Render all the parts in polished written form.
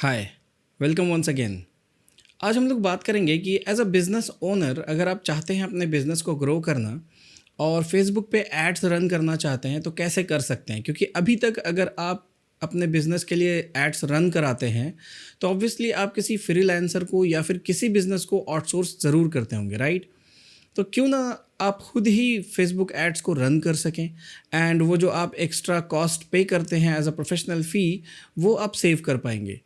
हाय, welcome once again. आज हम लोग बात करेंगे कि एज अ बिज़नेस ओनर अगर आप चाहते हैं अपने बिज़नेस को ग्रो करना और फेसबुक पे एड्स रन करना चाहते हैं तो कैसे कर सकते हैं, क्योंकि अभी तक अगर आप अपने बिज़नेस के लिए एड्स रन कराते हैं तो ऑब्वियसली आप किसी फ्रीलांसर को या फिर किसी बिज़नेस को आउटसोर्स ज़रूर करते होंगे, राइट? तो क्यों ना आप खुद ही फेसबुक एड्स को रन कर सकें एंड वो जो आप एक्स्ट्रा कॉस्ट पे करते हैं एज अ प्रोफेशनल फ़ी वो आप सेव कर पाएंगे।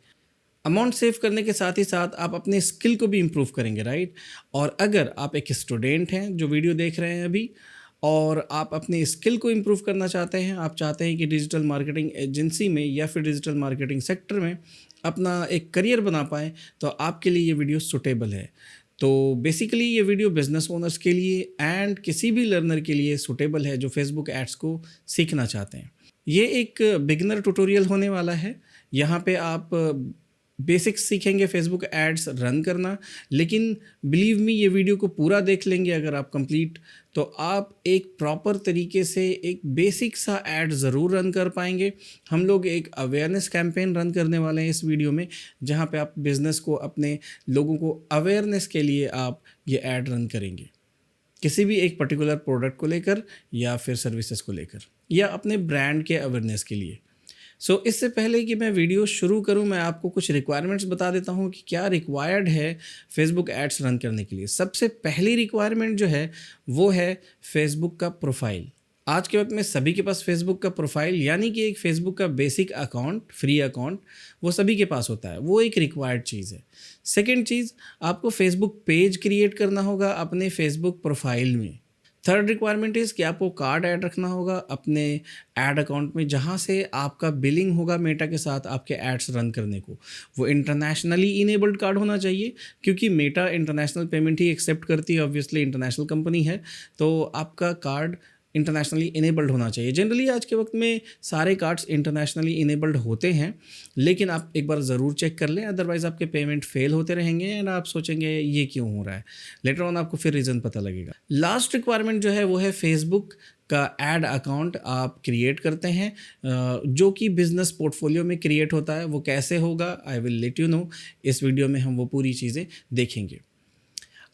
अमाउंट सेव करने के साथ ही साथ आप अपने स्किल को भी इम्प्रूव करेंगे, राइट? और अगर आप एक स्टूडेंट हैं जो वीडियो देख रहे हैं अभी और आप अपने स्किल को इम्प्रूव करना चाहते हैं, आप चाहते हैं कि डिजिटल मार्केटिंग एजेंसी में या फिर डिजिटल मार्केटिंग सेक्टर में अपना एक करियर बना पाएँ, तो आपके लिए ये वीडियो सुटेबल है। तो बेसिकली ये वीडियो बिजनेस ओनर्स के लिए एंड किसी भी लर्नर के लिए सुटेबल है जो फेसबुक एड्स को सीखना चाहते हैं। ये एक बिगिनर ट्यूटोरियल होने वाला है। यहाँ पे आप बेसिक्स सीखेंगे फेसबुक एड्स रन करना, लेकिन बिलीव मी ये वीडियो को पूरा देख लेंगे अगर आप कंप्लीट, तो आप एक प्रॉपर तरीके से एक बेसिक सा ऐड ज़रूर रन कर पाएंगे। हम लोग एक अवेयरनेस कैंपेन रन करने वाले हैं इस वीडियो में, जहाँ पे आप बिज़नेस को अपने लोगों को अवेयरनेस के लिए आप ये ऐड रन करेंगे, किसी भी एक पर्टिकुलर प्रोडक्ट को लेकर या फिर सर्विसेज को लेकर या अपने ब्रांड के अवेयरनेस के लिए। इससे पहले कि मैं वीडियो शुरू करूं, मैं आपको कुछ रिक्वायरमेंट्स बता देता हूं कि क्या रिक्वायर्ड है फेसबुक एड्स रन करने के लिए। सबसे पहली रिक्वायरमेंट जो है वो है फेसबुक का प्रोफाइल। आज के वक्त में सभी के पास फेसबुक का प्रोफाइल यानी कि एक फेसबुक का बेसिक अकाउंट, फ्री अकाउंट, वो सभी के पास होता है, वो एक रिक्वायर्ड चीज़ है। सेकेंड चीज़, आपको फेसबुक पेज क्रिएट करना होगा अपने फेसबुक प्रोफाइल में। थर्ड रिक्वायरमेंट इज़ कि आपको कार्ड ऐड रखना होगा अपने ऐड अकाउंट में, जहाँ से आपका बिलिंग होगा मेटा के साथ आपके एड्स रन करने को। वो इंटरनेशनली इनेबल्ड कार्ड होना चाहिए, क्योंकि मेटा इंटरनेशनल पेमेंट ही एक्सेप्ट करती है, ऑब्वियसली इंटरनेशनल कंपनी है, तो आपका कार्ड इंटरनेशनली इनेबल्ड होना चाहिए। जनरली आज के वक्त में सारे कार्ड्स इंटरनेशनली इनेबल्ड होते हैं, लेकिन आप एक बार ज़रूर चेक कर लें, अदरवाइज़ आपके पेमेंट फेल होते रहेंगे एंड आप सोचेंगे ये क्यों हो रहा है। लेटर ऑन आपको फिर रीज़न पता लगेगा। लास्ट रिक्वायरमेंट जो है वो है फेसबुक का एड अकाउंट आप क्रिएट करते हैं, जो कि बिजनेस पोर्टफोलियो में क्रिएट होता है। वो कैसे होगा I will let you know, इस वीडियो में हम वो पूरी चीज़ें देखेंगे।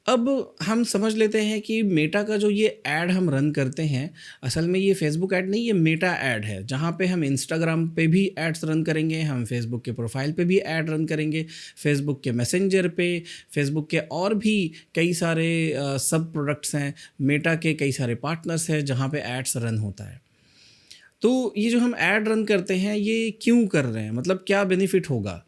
अब हम समझ लेते हैं कि मेटा का जो ये ऐड हम रन करते हैं, असल में ये फेसबुक ऐड नहीं, ये मेटा ऐड है, जहाँ पे हम इंस्टाग्राम पे भी एड्स रन करेंगे, हम फेसबुक के प्रोफाइल पे भी ऐड रन करेंगे, फेसबुक के मैसेंजर पे, फेसबुक के और भी कई सारे सब प्रोडक्ट्स हैं, मेटा के कई सारे पार्टनर्स हैं जहाँ पे एड्स रन होता है। तो ये जो हम ऐड रन करते हैं ये क्यों कर रहे हैं, मतलब क्या बेनिफिट होगा?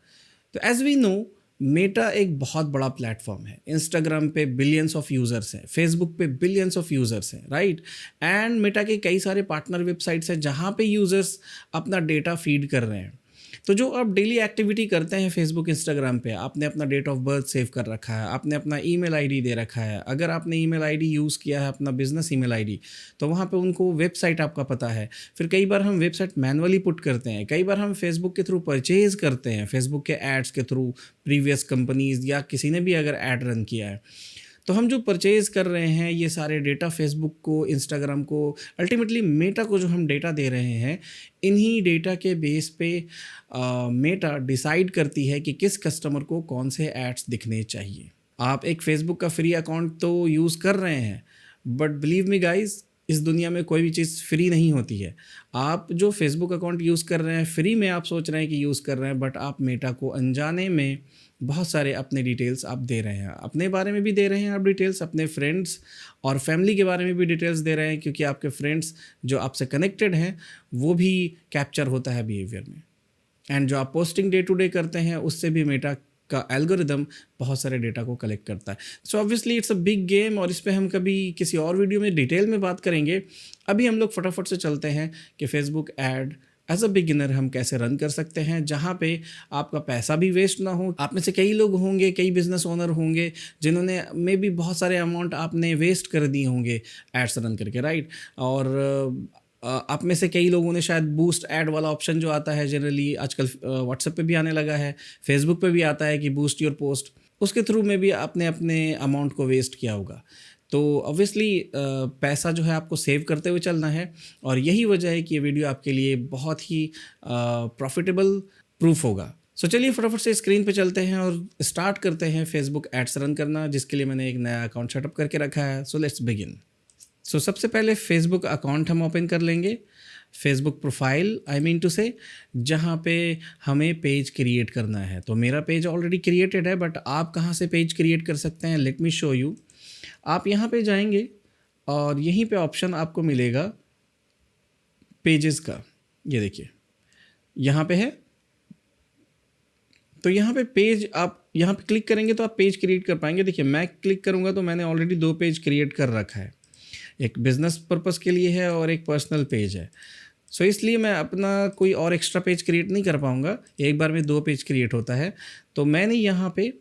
तो एज वी नो, मेटा एक बहुत बड़ा प्लेटफॉर्म है। इंस्टाग्राम पे बिलियंस ऑफ यूज़र्स हैं, फेसबुक पे बिलियंस ऑफ यूज़र्स हैं, राइट? एंड मेटा के कई सारे पार्टनर वेबसाइट्स हैं जहाँ पे यूज़र्स अपना डेटा फीड कर रहे हैं। तो जो आप डेली एक्टिविटी करते हैं फेसबुक, इंस्टाग्राम पे, आपने अपना डेट ऑफ बर्थ सेव कर रखा है, आपने अपना ईमेल आईडी दे रखा है। अगर आपने ईमेल आईडी यूज़ किया है अपना बिजनेस ईमेल आईडी, तो वहाँ पे उनको वेबसाइट आपका पता है। फिर कई बार हम वेबसाइट मैनुअली पुट करते हैं, कई बार हम फेसबुक के थ्रू परचेज़ करते हैं, फेसबुक के एड्स के थ्रू, प्रीवियस कंपनीज़ या किसी ने भी अगर ऐड रन किया है, तो हम जो परचेज़ कर रहे हैं ये सारे डेटा फेसबुक को, इंस्टाग्राम को, अल्टीमेटली मेटा को जो हम डेटा दे रहे हैं, इन्हीं डेटा के बेस पे मेटा डिसाइड करती है कि किस कस्टमर को कौन से एड्स दिखने चाहिए। आप एक फेसबुक का फ्री अकाउंट तो यूज़ कर रहे हैं, बट बिलीव मी गाइज, इस दुनिया में कोई भी चीज़ फ्री नहीं होती है। आप जो फेसबुक अकाउंट यूज़ कर रहे हैं फ्री में, आप सोच रहे हैं कि यूज़ कर रहे हैं, बट आप मेटा को अनजाने में बहुत सारे अपने डिटेल्स आप दे रहे हैं, अपने बारे में भी दे रहे हैं आप डिटेल्स, अपने फ्रेंड्स और फैमिली के बारे में भी डिटेल्स दे रहे हैं, क्योंकि आपके फ्रेंड्स जो आपसे कनेक्टेड हैं वो भी कैप्चर होता है बिहेवियर में। एंड जो आप पोस्टिंग डे टू डे करते हैं उससे भी मेटा का एल्गोरिदम बहुत सारे डेटा को कलेक्ट करता है। So obviously it's a big game, और इस पे हम कभी किसी और वीडियो में डिटेल में बात करेंगे। अभी हम लोग फटाफट से चलते हैं कि Facebook ad as a beginner हम कैसे रन कर सकते हैं, जहाँ पे आपका पैसा भी वेस्ट ना हो। आप में से कई लोग होंगे, कई बिजनेस ओनर होंगे जिन्होंने मे बी बहुत सारे अमाउंट आपने वेस्ट कर दिए होंगे एड्स रन करके, राइट? और आप में से कई लोगों ने शायद बूस्ट ऐड वाला ऑप्शन जो आता है, जनरली आजकल व्हाट्सएप पे भी आने लगा है, फेसबुक पे भी आता है कि बूस्ट योर पोस्ट, उसके थ्रू में भी आपने अपने अमाउंट को वेस्ट किया होगा। तो ऑब्वियसली पैसा जो है आपको सेव करते हुए चलना है, और यही वजह है कि ये वीडियो आपके लिए बहुत ही प्रॉफिटेबल प्रूफ होगा। सो चलिए फटाफट से स्क्रीन पे चलते हैं और स्टार्ट करते हैं फेसबुक एड्स रन करना, जिसके लिए मैंने एक नया अकाउंट सेटअप करके रखा है। So let's begin. सो सबसे पहले फेसबुक अकाउंट हम ओपन कर लेंगे, Facebook profile I mean to say, जहाँ पे हमें पेज क्रिएट करना है। तो मेरा पेज ऑलरेडी क्रिएटेड है, बट आप कहाँ से पेज क्रिएट कर सकते हैं, लेट मी शो यू। आप यहाँ पे जाएंगे और यहीं पे ऑप्शन आपको मिलेगा पेजेस का, ये देखिए यहाँ पे है। तो यहाँ पे पेज, आप यहाँ पे क्लिक करेंगे तो आप पेज क्रिएट कर पाएंगे। देखिए मैं क्लिक करूँगा तो मैंने ऑलरेडी 2 पेज क्रिएट कर रखा है, एक बिजनेस पर्पस के लिए है और एक पर्सनल पेज है। सो इसलिए मैं अपना कोई और एक्स्ट्रा पेज क्रिएट नहीं कर पाऊँगा, एक बार में 2 पेज क्रिएट होता है। तो मैंने यहाँ पे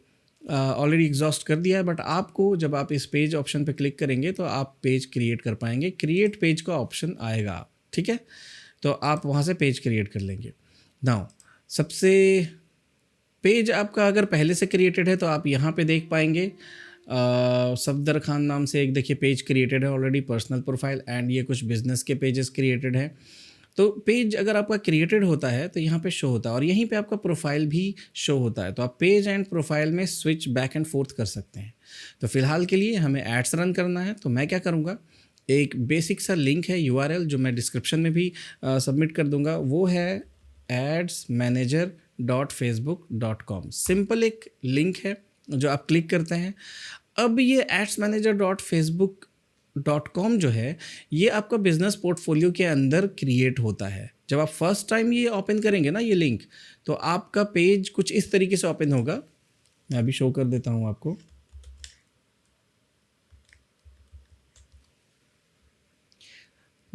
ऑलरेडी एग्जॉस्ट कर दिया है, बट आपको जब आप इस पेज ऑप्शन पे क्लिक करेंगे तो आप पेज क्रिएट कर पाएंगे, क्रिएट पेज का ऑप्शन आएगा, ठीक है। तो आप वहाँ से पेज क्रिएट कर लेंगे। नाउ सबसे पेज आपका अगर पहले से क्रिएटेड है तो आप यहाँ पे देख पाएंगे सफदर खान नाम से एक देखिए पेज क्रिएटेड है ऑलरेडी, पर्सनल प्रोफाइल, एंड ये कुछ बिजनेस के पेजेस क्रिएटेड हैं। तो पेज अगर आपका क्रिएटेड होता है तो यहाँ पे शो होता है और यहीं पे आपका प्रोफाइल भी शो होता है। तो आप पेज एंड प्रोफाइल में स्विच बैक एंड फोर्थ कर सकते हैं। तो फिलहाल के लिए हमें एड्स रन करना है, तो मैं क्या करूँगा, एक बेसिक सा लिंक है URL जो मैं डिस्क्रिप्शन में भी सबमिट कर दूँगा, वो है adsmanager.facebook.com। सिंपल एक लिंक है जो आप क्लिक करते हैं। अब ये adsmanager.facebook.com जो है, ये आपका बिजनेस पोर्टफोलियो के अंदर क्रिएट होता है। जब आप फर्स्ट टाइम ये ओपन करेंगे ना ये लिंक, तो आपका पेज कुछ इस तरीके से ओपन होगा। मैं अभी शो कर देता हूँ आपको।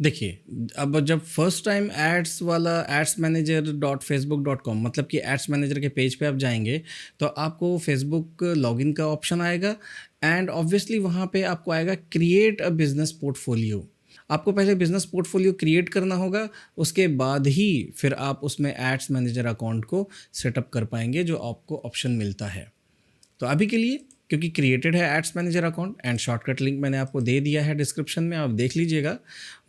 देखिए अब जब फर्स्ट टाइम एड्स वाला adsmanager.facebook.com मतलब कि एड्स मैनेजर के पेज पे आप जाएंगे तो आपको फेसबुक लॉगिन का ऑप्शन आएगा, एंड ऑब्वियसली वहाँ पे आपको आएगा क्रिएट अ बिजनेस पोर्टफोलियो। आपको पहले बिजनेस पोर्टफोलियो क्रिएट करना होगा, उसके बाद ही फिर आप उसमें एड्स मैनेजर अकाउंट को सेटअप कर पाएंगे, जो आपको ऑप्शन मिलता है। तो अभी के लिए क्योंकि क्रिएटेड है ads manager account, and shortcut link मैंने आपको दे दिया है डिस्क्रिप्शन में, आप देख लीजिएगा,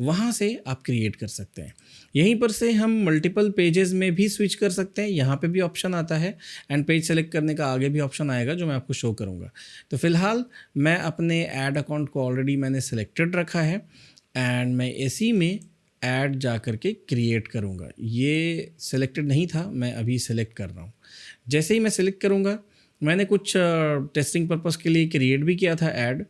वहाँ से आप क्रिएट कर सकते हैं। यहीं पर से हम मल्टीपल पेजेस में भी स्विच कर सकते हैं, यहाँ पे भी ऑप्शन आता है, एंड पेज सेलेक्ट करने का आगे भी ऑप्शन आएगा जो मैं आपको शो करूँगा। तो फिलहाल मैं अपने ऐड अकाउंट को ऑलरेडी मैंने सेलेक्टेड रखा है, एंड मैं इसी में ऐड जा कर के क्रिएट करूँगा। ये सिलेक्टेड नहीं था, मैं अभी सेलेक्ट कर रहा हूँ। जैसे ही मैं सेलेक्ट करूँगा, मैंने कुछ टेस्टिंग पर्पस के लिए क्रिएट भी किया था ऐड,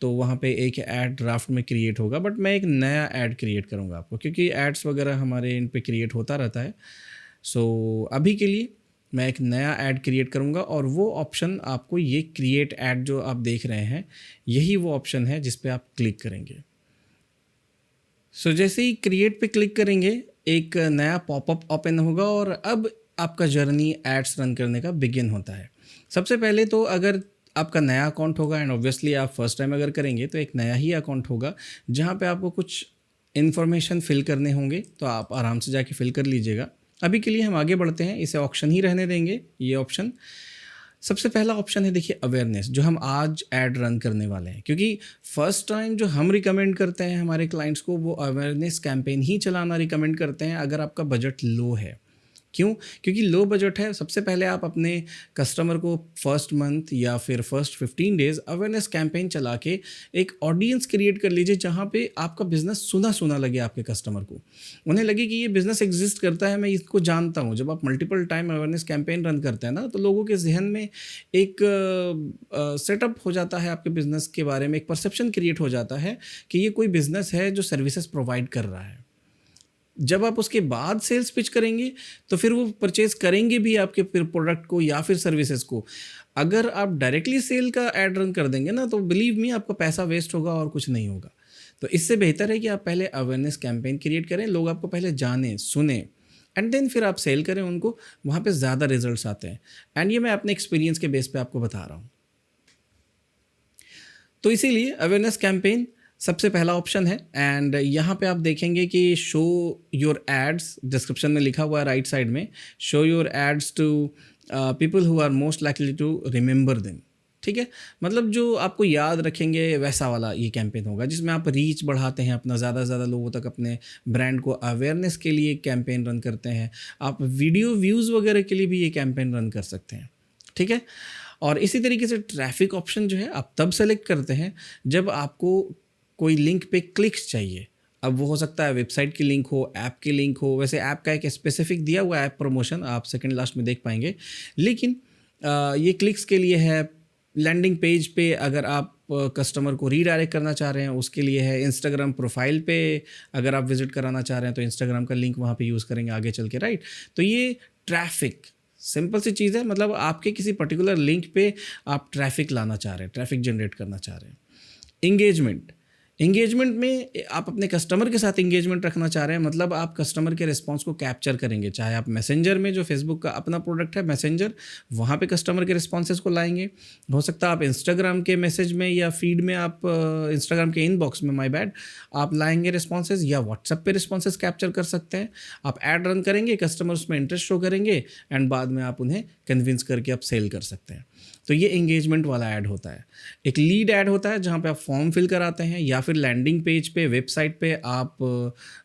तो वहाँ पे एक ऐड ड्राफ्ट में क्रिएट होगा, बट मैं एक नया ऐड क्रिएट करूँगा आपको, क्योंकि एड्स वगैरह हमारे इन पे क्रिएट होता रहता है। सो अभी के लिए मैं एक नया ऐड क्रिएट करूँगा, और वो ऑप्शन आपको, ये क्रिएट ऐड जो आप देख रहे हैं, यही वो ऑप्शन है जिस पे आप क्लिक करेंगे। सो जैसे ही क्रिएट पे क्लिक करेंगे, एक नया पॉपअप ओपन होगा और अब आपका जर्नी एड्स रन करने का बिगिन होता है। सबसे पहले तो अगर आपका नया अकाउंट होगा, एंड ऑब्वियसली आप फर्स्ट टाइम अगर करेंगे तो एक नया ही अकाउंट होगा जहाँ पे आपको कुछ इन्फॉर्मेशन फिल करने होंगे, तो आप आराम से जाके फिल कर लीजिएगा। अभी के लिए हम आगे बढ़ते हैं, इसे ऑप्शन ही रहने देंगे। ये ऑप्शन, सबसे पहला ऑप्शन है देखिए अवेयरनेस, जो हम आज ऐड रन करने वाले हैं, क्योंकि फर्स्ट टाइम जो हम रिकमेंड करते हैं हमारे क्लाइंट्स को, वो अवेयरनेस कैंपेन ही चलाना रिकमेंड करते हैं अगर आपका बजट लो है। क्यों? क्योंकि लो बजट है। सबसे पहले आप अपने कस्टमर को फर्स्ट मंथ या फिर फर्स्ट 15 डेज़ अवेयरनेस कैंपेन चला के एक ऑडियंस क्रिएट कर लीजिए, जहाँ पे आपका बिजनेस सुना सुना लगे आपके कस्टमर को, उन्हें लगे कि ये बिजनेस एग्जिस्ट करता है, मैं इसको जानता हूँ। जब आप multiple time awareness campaign run करते हैं ना, तो लोगों के जहन में एक सेटअप हो जाता है आपके बिजनेस के बारे में, एक परसेप्शन क्रिएट हो जाता है कि ये कोई बिजनेस है जो सर्विसेज प्रोवाइड कर रहा है। जब आप उसके बाद सेल्स पिच करेंगे तो फिर वो परचेज करेंगे भी आपके फिर प्रोडक्ट को या फिर सर्विसेज को। अगर आप डायरेक्टली सेल का ऐड रन कर देंगे ना, तो बिलीव मी आपका पैसा वेस्ट होगा और कुछ नहीं होगा। तो इससे बेहतर है कि आप पहले अवेयरनेस कैंपेन क्रिएट करें, लोग आपको पहले जाने सुने, एंड देन फिर आप सेल करें उनको, वहाँ पे ज़्यादा रिजल्ट्स आते हैं। एंड ये मैं अपने एक्सपीरियंस के बेस पे आपको बता रहा हूँ। तो इसीलिए अवेयरनेस कैंपेन सबसे पहला ऑप्शन है। एंड यहाँ पे आप देखेंगे कि शो योर एड्स, डिस्क्रिप्शन में लिखा हुआ है राइट साइड में, show your ads to people who are most likely to remember them. ठीक है, मतलब जो आपको याद रखेंगे वैसा वाला ये कैंपेन होगा, जिसमें आप रीच बढ़ाते हैं अपना, ज़्यादा से ज़्यादा लोगों तक अपने ब्रांड को अवेयरनेस के लिए कैंपेन रन करते हैं। आप वीडियो व्यूज़ वगैरह के लिए भी ये कैंपेन रन कर सकते हैं, ठीक है। और इसी तरीके से ट्रैफिक ऑप्शन जो है आप तब सेलेक्ट करते हैं जब आपको कोई लिंक पे क्लिक्स चाहिए। अब वो हो सकता है वेबसाइट की लिंक हो, ऐप की लिंक हो, वैसे ऐप का एक स्पेसिफिक दिया हुआ ऐप प्रमोशन आप सेकंड लास्ट में देख पाएंगे, लेकिन ये क्लिक्स के लिए है। लैंडिंग पेज पे अगर आप कस्टमर को रीडायरेक्ट करना चाह रहे हैं उसके लिए है। इंस्टाग्राम प्रोफाइल पे अगर आप विजिट कराना चाह रहे हैं तो इंस्टाग्राम का लिंक वहाँ पे यूज़ करेंगे आगे चल के, राइट। तो ये ट्रैफिक सिंपल सी चीज़ है, मतलब आपके किसी पर्टिकुलर लिंक पे आप ट्रैफिक लाना चाह रहे हैं, ट्रैफिक जनरेट करना चाह रहे हैं। इंगेजमेंट में आप अपने कस्टमर के साथ इंगेजमेंट रखना चाह रहे हैं, मतलब आप कस्टमर के रिस्पांस को कैप्चर करेंगे, चाहे आप मैसेंजर में, जो फेसबुक का अपना प्रोडक्ट है मैसेंजर, वहाँ पे कस्टमर के रिस्पॉन्सेज को लाएंगे। हो सकता है आप इंस्टाग्राम के मैसेज में या फीड में, आप इंस्टाग्राम के इनबॉक्स में, माय बैड, आप लाएंगे रिस्पॉन्सेज, या व्हाट्सएप पे रिस्पॉन्सेज कैप्चर कर सकते हैं। आप ऐड रन करेंगे, कस्टमर उसमें इंटरेस्ट शो करेंगे एंड बाद में आप उन्हें कन्विंस करके आप सेल कर सकते हैं। तो ये एंगेजमेंट वाला ऐड होता है। एक लीड ऐड होता है जहाँ पे आप फॉर्म फिल कराते हैं, या फिर लैंडिंग पेज पे, वेबसाइट पे आप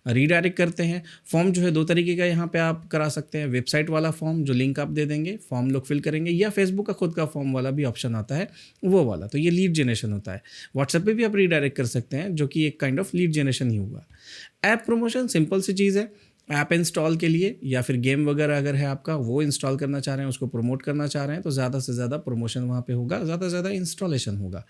रीडायरेक्ट करते हैं। फॉर्म जो है दो तरीके का यहाँ पे आप करा सकते हैं। वेबसाइट वाला फॉर्म जो लिंक आप दे देंगे, फॉर्म लोग फिल करेंगे, या फेसबुक का खुद का फॉर्म वाला भी ऑप्शन आता है, वो वाला। तो ये लीड जनरेशन होता है। व्हाट्सएप पे भी आप रीडायरेक्ट कर सकते हैं, जो कि एक काइंड ऑफ लीड जनरेशन ही हुआ। ऐप प्रमोशन सिंपल सी चीज़ है। ऐप इंस्टॉल के लिए या फिर गेम वगैरह अगर है आपका, वो इंस्टॉल करना चाह रहे हैं, उसको प्रमोट करना चाह रहे हैं, तो ज़्यादा से ज़्यादा प्रमोशन वहाँ पे होगा, ज़्यादा से ज़्यादा इंस्टॉलेशन होगा।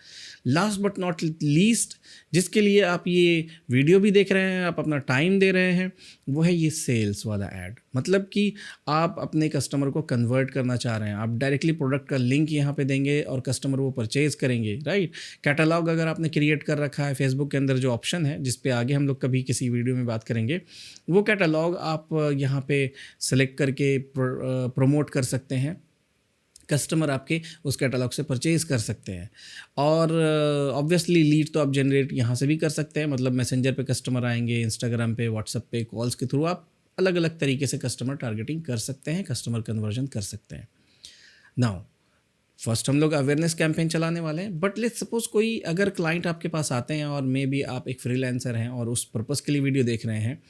लास्ट बट नॉट लीस्ट, जिसके लिए आप ये वीडियो भी देख रहे हैं, आप अपना टाइम दे रहे हैं, वो है ये सेल्स वाला ऐड। मतलब कि आप अपने कस्टमर को कन्वर्ट करना चाह रहे हैं, आप डायरेक्टली प्रोडक्ट का लिंक यहाँ पे देंगे और कस्टमर वो परचेज़ करेंगे, राइट। कैटलॉग अगर आपने क्रिएट कर रखा है, फेसबुक के अंदर जो ऑप्शन है, जिस पे आगे हम लोग कभी किसी वीडियो में बात करेंगे, वो कैटलॉग आप यहाँ पे सेलेक्ट करके प्रमोट कर सकते हैं। कस्टमर आपके उस कैटलॉग से परचेज़ कर सकते हैं। और ऑब्वियसली लीड तो आप जनरेट यहाँ से भी कर सकते हैं, मतलब मैसेंजर पे कस्टमर आएंगे, इंस्टाग्राम पे, व्हाट्सएप पे, कॉल्स के थ्रू आप अलग अलग तरीके से कस्टमर टारगेटिंग कर सकते हैं, कस्टमर कन्वर्जन कर सकते हैं। नाउ फर्स्ट हम लोग अवेयरनेस कैंपेन चलाने वाले हैं, बट लेट्स सपोज कोई अगर क्लाइंट आपके पास आते हैं और मे बी आप एक फ्रीलांसर हैं और उस पर्पज़ के लिए वीडियो देख रहे हैं,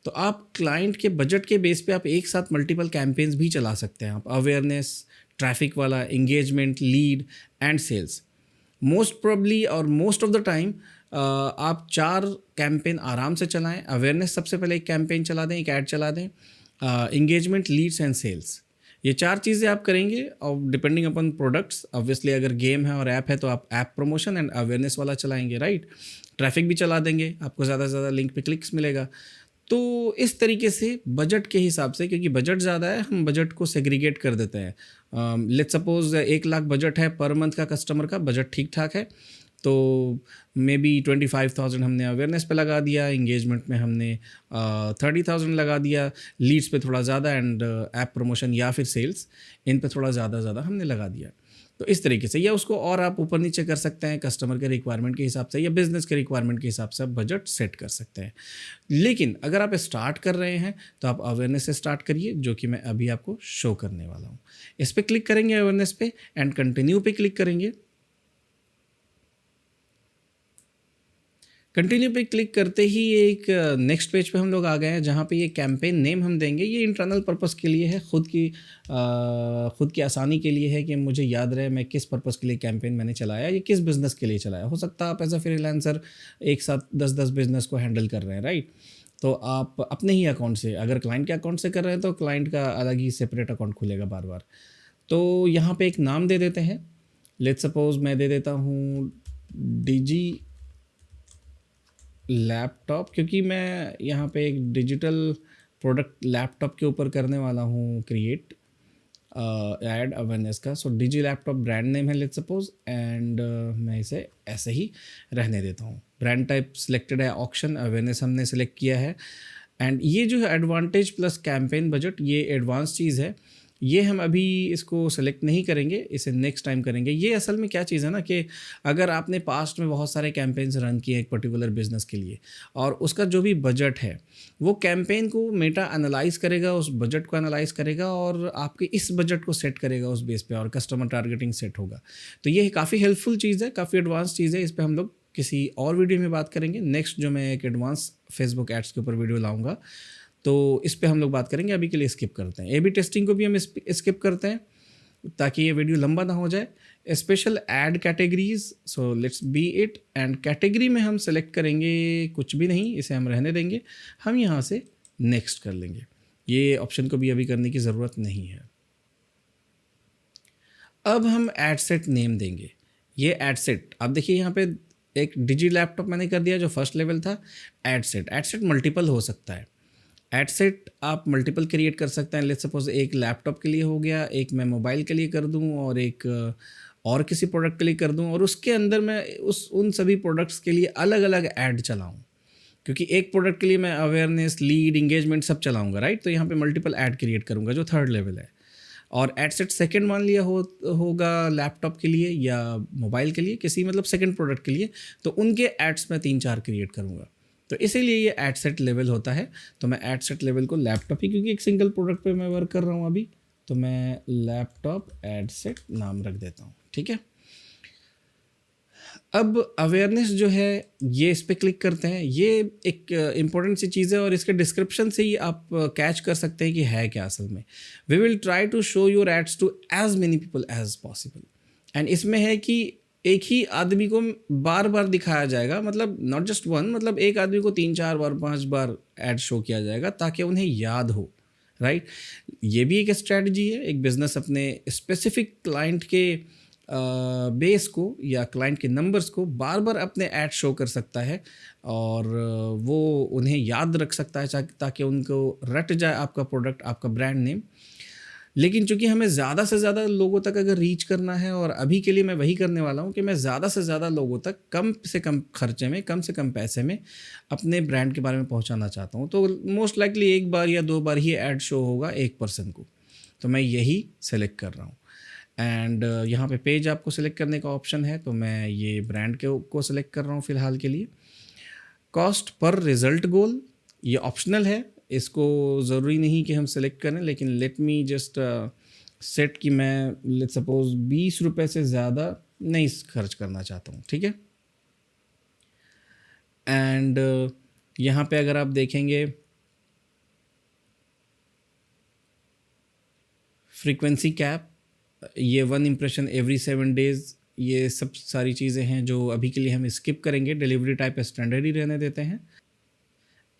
तो आप क्लाइंट के बजट के बेस पे आप एक साथ मल्टीपल कैंपेन्स भी चला सकते हैं। आप अवेयरनेस, ट्रैफिक वाला, engagement, lead and sales. Most probably और मोस्ट ऑफ द टाइम आप 4 कैंपेन आराम से चलाएं। अवेयरनेस सबसे पहले एक कैंपेन चला दें, एक ऐड चला दें, इंगेजमेंट, लीड्स एंड सेल्स। ये 4 चीज़ें आप करेंगे और डिपेंडिंग अपन प्रोडक्ट्स, ऑब्वियसली अगर गेम है और ऐप है तो आप ऐप प्रमोशन एंड अवेयरनेस वाला चलाएंगे, राइट। ट्रैफिक भी चला देंगे, आपको ज़्यादा से ज़्यादा लिंक पे क्लिक्स मिलेगा। तो इस तरीके से बजट के हिसाब से, क्योंकि बजट ज़्यादा है, हम बजट को सेग्रीगेट कर देते हैं। लेट्स सपोज 1 लाख बजट है पर मंथ का, कस्टमर का बजट ठीक ठाक है, तो मे बी 25,000 हमने अवेयरनेस पे लगा दिया, इंगेजमेंट में हमने 30,000 लगा दिया, लीड्स पे थोड़ा ज़्यादा एंड ऐप प्रमोशन या फिर सेल्स, इन पे थोड़ा ज़्यादा हमने लगा दिया। तो इस तरीके से, या उसको और आप ऊपर नीचे कर सकते हैं कस्टमर के रिक्वायरमेंट के हिसाब से या बिजनेस के रिक्वायरमेंट के हिसाब से आप बजट सेट कर सकते हैं। लेकिन अगर आप स्टार्ट कर रहे हैं तो आप अवेयरनेस से स्टार्ट करिए, जो कि मैं अभी आपको शो करने वाला हूँ। इस पर क्लिक करेंगे अवेयरनेस पे एंड कंटिन्यू पे क्लिक करेंगे। कंटिन्यू पे क्लिक करते ही एक नेक्स्ट पेज पे हम लोग आ गए हैं, जहाँ पे ये कैंपेन नेम हम देंगे। ये इंटरनल पर्पस के लिए है, खुद की आसानी के लिए है कि मुझे याद रहे मैं किस पर्पस के लिए कैंपेन मैंने चलाया, ये किस बिज़नेस के लिए चलाया। हो सकता है आप एज अ फ्रीलांसर एक साथ 10-10 बिज़नेस को हैंडल कर रहे हैं, राइट। तो आप अपने ही अकाउंट से, अगर क्लाइंट के अकाउंट से कर रहे हैं तो क्लाइंट का अलग ही सेपरेट अकाउंट खुलेगा बार बार। तो यहाँ पे एक नाम दे देते हैं। लेट्स सपोज मैं दे देता हूँ डिजी लैपटॉप, क्योंकि मैं यहाँ पे एक डिजिटल प्रोडक्ट लैपटॉप के ऊपर करने वाला हूँ क्रिएट ऐड अवेयरनेस का। सो डिजी लैपटॉप ब्रांड नेम है लेट्स सपोज, एंड मैं इसे ऐसे ही रहने देता हूँ। ब्रांड टाइप सिलेक्टेड है, ऑक्शन, अवेयरनेस हमने सेलेक्ट किया है। एंड ये जो है एडवांटेज प्लस कैंपेन बजट, ये एडवांस चीज़ है। ये हम अभी इसको सेलेक्ट नहीं करेंगे, इसे नेक्स्ट टाइम करेंगे। ये असल में क्या चीज़ है ना कि अगर आपने पास्ट में बहुत सारे कैंपेन्स रन किए एक पर्टिकुलर बिजनेस के लिए और उसका जो भी बजट है वो कैंपेन को मेटा एनालाइज करेगा, उस बजट को एनालाइज करेगा और आपके इस बजट को सेट करेगा उस बेस पे और कस्टमर टारगेटिंग सेट होगा। तो ये काफ़ी हेल्पफुल चीज़ है, काफ़ी एडवांस चीज़ है। इस पर हम लोग किसी और वीडियो में बात करेंगे। नेक्स्ट जो मैं एक एडवांस फेसबुक एड्स के ऊपर वीडियो लाऊंगा तो इस पे हम लोग बात करेंगे। अभी के लिए स्किप करते हैं। ए बी टेस्टिंग को भी हम स्किप करते हैं ताकि ये वीडियो लंबा ना हो जाए। Special add categories, so let's be it. And category में हम सेलेक्ट करेंगे कुछ भी नहीं, इसे हम रहने देंगे। हम यहाँ से नेक्स्ट कर लेंगे, ये ऑप्शन को भी अभी करने की ज़रूरत नहीं है। अब हम एड सेट नेम देंगे। ये एड सेट आप देखिए यहाँ पे एक डिजी लैपटॉप मैंने कर दिया जो फर्स्ट लेवल था। एड सेट मल्टीपल हो सकता है। एड सेट आप मल्टीपल क्रिएट कर सकते हैं। लेट्स सपोज एक लैपटॉप के लिए हो गया, एक मैं मोबाइल के लिए कर दूं और एक और किसी प्रोडक्ट के लिए कर दूं और उसके अंदर मैं उन सभी प्रोडक्ट्स के लिए अलग अलग ऐड चलाऊं, क्योंकि एक प्रोडक्ट के लिए मैं अवेयरनेस, लीड, इंगेजमेंट सब चलाऊंगा, राइट। तो यहाँ पे मल्टीपल ऐड क्रिएट करूँगा जो थर्ड लेवल है। और एड सेट सेकेंड मान लिया होगा लैपटॉप के लिए या मोबाइल के लिए, किसी मतलब सेकेंड प्रोडक्ट के लिए, तो उनके एड्स मैं 3-4 क्रिएट करूँगा। तो इसीलिए ये एड सेट लेवल होता है। तो मैं एड सेट लेवल को लैपटॉप ही, क्योंकि एक सिंगल प्रोडक्ट पे मैं वर्क कर रहा हूँ अभी, तो मैं लैपटॉप एड सेट नाम रख देता हूँ, ठीक है। अब अवेयरनेस जो है ये इस पर क्लिक करते हैं। ये एक इम्पॉर्टेंट सी चीज़ है और इसके डिस्क्रिप्शन से ही आप कैच कर सकते हैं कि है क्या असल में। We will try to show your ads to as many people as possible. And इसमें है कि एक ही आदमी को बार बार दिखाया जाएगा, मतलब नॉट जस्ट वन, मतलब एक आदमी को 3-4 बार 5 बार ऐड शो किया जाएगा ताकि उन्हें याद हो, राइट। ये भी एक स्ट्रैटेजी है। एक बिजनेस अपने स्पेसिफिक क्लाइंट के बेस को या क्लाइंट के नंबर्स को बार बार अपने ऐड शो कर सकता है और वो उन्हें याद रख सकता है ताकि उनको रट जाए आपका प्रोडक्ट, आपका ब्रांड नेम। लेकिन चूंकि हमें ज़्यादा से ज़्यादा लोगों तक अगर रीच करना है, और अभी के लिए मैं वही करने वाला हूँ कि मैं ज़्यादा से ज़्यादा लोगों तक कम से कम खर्चे में, कम से कम पैसे में अपने ब्रांड के बारे में पहुँचाना चाहता हूँ। तो मोस्ट लाइकली 1 बार या 2 बार ही ऐड शो होगा एक पर्सन को, तो मैं यही सेलेक्ट कर रहा हूँ। एंड यहाँ पे पेज आपको सेलेक्ट करने का ऑप्शन है, तो मैं ये ब्रांड को सेलेक्ट कर रहा हूँ फ़िलहाल के लिए। कॉस्ट पर रिज़ल्ट गोल ये ऑप्शनल है, इसको ज़रूरी नहीं कि हम सेलेक्ट करें, लेकिन लेट मी जस्ट सेट कि मैं लेट सपोज 20 रुपये से ज़्यादा नहीं खर्च करना चाहता हूँ, ठीक है। एंड यहाँ पे अगर आप देखेंगे फ्रीक्वेंसी कैप, ये 1 इम्प्रेशन एवरी 7 डेज़, ये सब सारी चीज़ें हैं जो अभी के लिए हम स्किप करेंगे। डिलीवरी टाइप स्टैंडर्ड ही रहने देते हैं।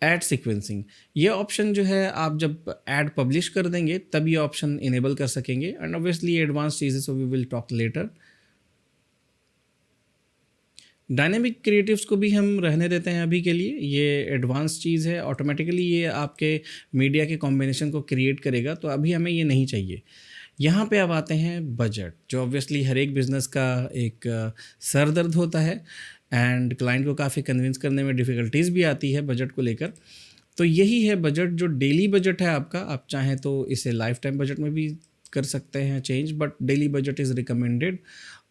ऐड सीक्वेंसिंग, ये ऑप्शन जो है आप जब ऐड पब्लिश कर देंगे तब ये ऑप्शन इनेबल कर सकेंगे। एंड ऑब्वियसली एडवांस चीज़ें, so we will talk later. Dynamic creatives को भी हम रहने देते हैं अभी के लिए, ये एडवांस चीज़ है। ऑटोमेटिकली ये आपके मीडिया के कॉम्बिनेशन को क्रिएट करेगा, तो अभी हमें ये नहीं चाहिए। यहाँ पे अब आते हैं बजट, जो ऑब्वियसली हर एक बिज़नेस का एक सर दर्द होता है एंड क्लाइंट को काफ़ी कन्विंस करने में डिफ़िकल्टीज़ भी आती है बजट को लेकर। तो यही है बजट, जो डेली बजट है आपका। आप चाहें तो इसे लाइफ टाइम बजट में भी कर सकते हैं change, but daily budget is recommended